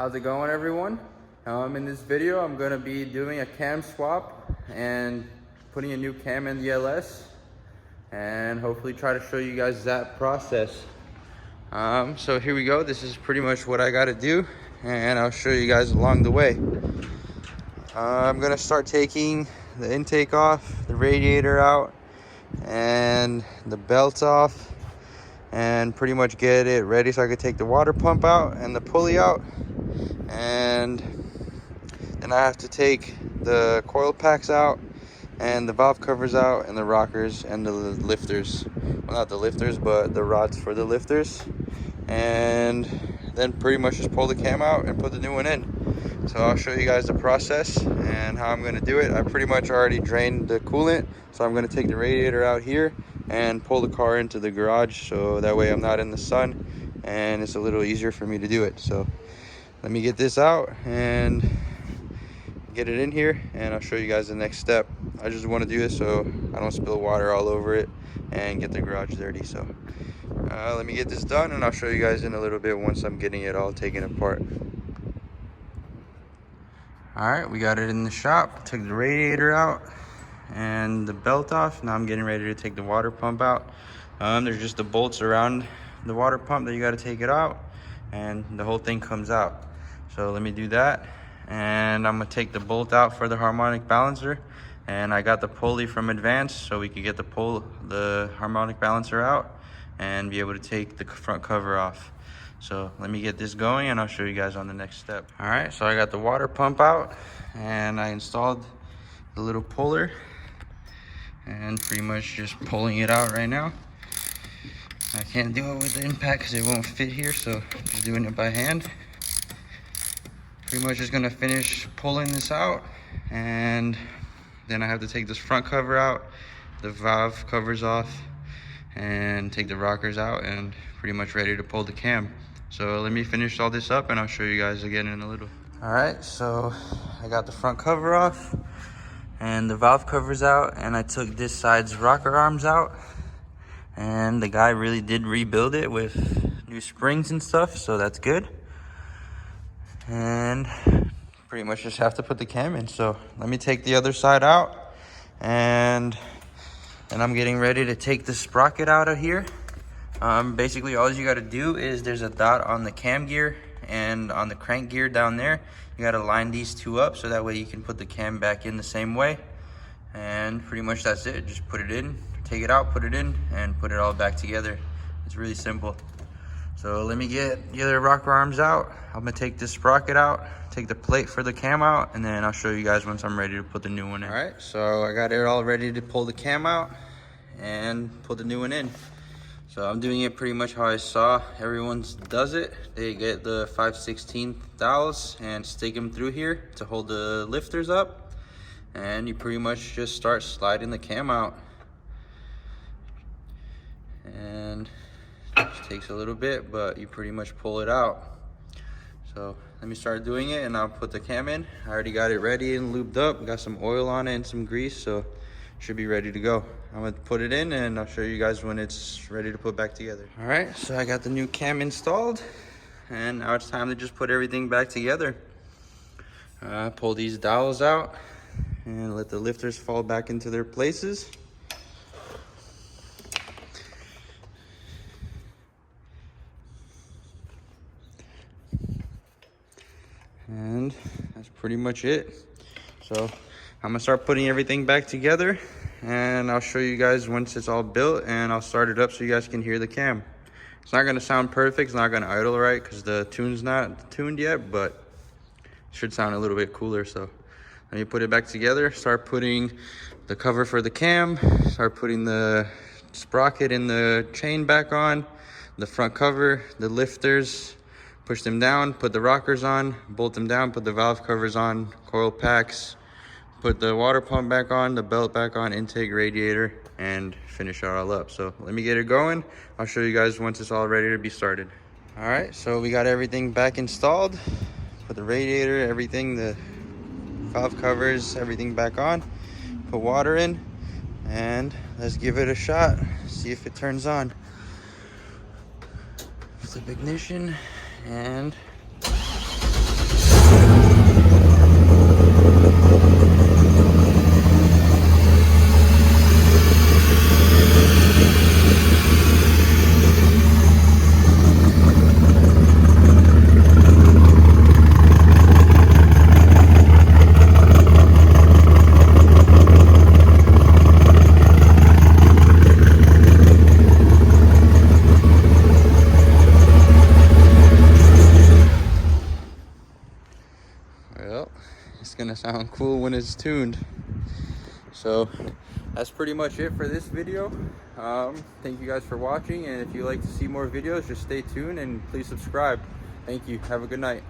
How's it going, everyone? In this video, I'm going to be doing a cam swap and putting a new cam in the LS, and hopefully try to show you guys that process. So here we go. This is pretty much what I got to do, and I'll show you guys along the way. I'm going to start taking the intake off, the radiator out, and the belt off, and pretty much get it ready so I could take the water pump out and the pulley out. And then I have to take the coil packs out and the valve covers out and the rockers and the lifters. Well, not the lifters, but the rods for the lifters. And then pretty much just pull the cam out and put the new one in. So I'll show you guys the process and how I'm going to do it. I pretty much already drained the coolant, so I'm going to take the radiator out here and pull the car into the garage, so that way I'm not in the sun and it's a little easier for me to do it. So let me get this out and get it in here, and I'll show you guys the next step. I just want to do this so I don't spill water all over it and get the garage dirty. So let me get this done and I'll show you guys in a little bit once I'm getting it all taken apart. Alright, we got it in the shop. Took the radiator out and the belt off. Now I'm getting ready to take the water pump out. There's just the bolts around the water pump that you got to take it out, and the whole thing comes out. So let me do that, and I'm gonna take the bolt out for the harmonic balancer, and I got the pulley from Advance so we could get the harmonic balancer out and be able to take the front cover off. So let me get this going and I'll show you guys on the next step. All right, so I got the water pump out and I installed the little puller and pretty much just pulling it out right now. I can't do it with the impact because it won't fit here, so just doing it by hand. Pretty much just gonna finish pulling this out, and then I have to take this front cover out, the valve covers off, and take the rockers out, and pretty much ready to pull the cam. So let me finish all this up and I'll show you guys again in a little. All right, so I got the front cover off and the valve covers out, and I took this side's rocker arms out, and the guy really did rebuild it with new springs and stuff, so that's good. And pretty much just have to put the cam in. So let me take the other side out, and I'm getting ready to take the sprocket out of here. Basically all you got to do is there's a dot on the cam gear and on the crank gear down there. You got to line these two up so that way you can put the cam back in the same way, and pretty much that's it. Just put it in, take it out, put it in, and put it all back together. It's really simple. So let me get the other rocker arms out. I'm gonna take this sprocket out, take the plate for the cam out, and then I'll show you guys once I'm ready to put the new one in. All right, so I got it all ready to pull the cam out and put the new one in. So I'm doing it pretty much how I saw everyone does it. They get the 5/16 dowels and stick them through here to hold the lifters up, and you pretty much just start sliding the cam out. And it just takes a little bit, but you pretty much pull it out. So let me start doing it and I'll put the cam in. I already got it ready and lubed up, got some oil on it and some grease, so should be ready to go. I'm gonna put it in and I'll show you guys when it's ready to put back together. All right, so I got the new cam installed, and now it's time to just put everything back together. Pull these dowels out and let the lifters fall back into their places. And that's pretty much it. So I'm gonna start putting everything back together, and I'll show you guys once it's all built, and I'll start it up so you guys can hear the cam. It's not gonna sound perfect, it's not gonna idle right because the tune's not tuned yet, but it should sound a little bit cooler. So let me put it back together, start putting the cover for the cam, start putting the sprocket and the chain back on, the front cover, the lifters, push them down, put the rockers on, bolt them down, put the valve covers on, coil packs, put the water pump back on, the belt back on, intake, radiator, and finish it all up. So let me get it going. I'll show you guys once it's all ready to be started. All right, so we got everything back installed. Put the radiator, everything, the valve covers, everything back on. Put water in, and let's give it a shot. See if it turns on. Flip ignition. And sound cool when it's tuned. So that's pretty much it for this video. Thank you guys for watching, and if you like to see more videos, just stay tuned and please subscribe. Thank you. Have a good night.